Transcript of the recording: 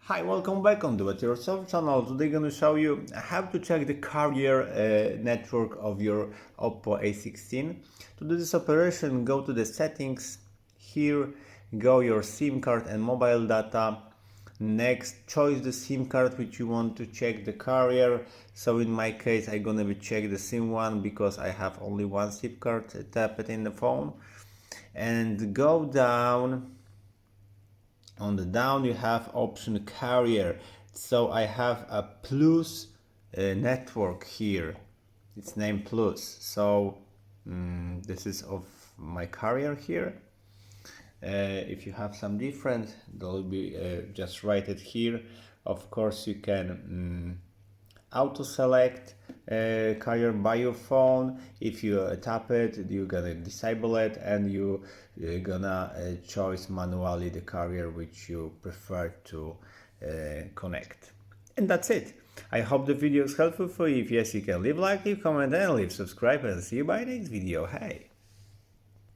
Hi, welcome back on Do It Yourself channel. Today I'm going to show you how to check the carrier network of your Oppo A16. To do this operation, go to the settings. Here, go your SIM card and mobile data. Next, choose the SIM card which you want to check the carrier. So in my case, I'm going to be check the SIM one because I have only one SIM card tapped in the phone. And go down. On the down you have option carrier, so I have a plus network here, it's named plus, so this is of my carrier here. If you have some different, they'll be just write it here. Of course you can auto select carrier by your phone. If you tap it, you're gonna disable it, and you gonna choose manually the carrier which you prefer to connect. And that's it. I hope the video is helpful for you. If yes, you can leave a like, leave a comment, and leave subscribe, and see you by next video. Hey.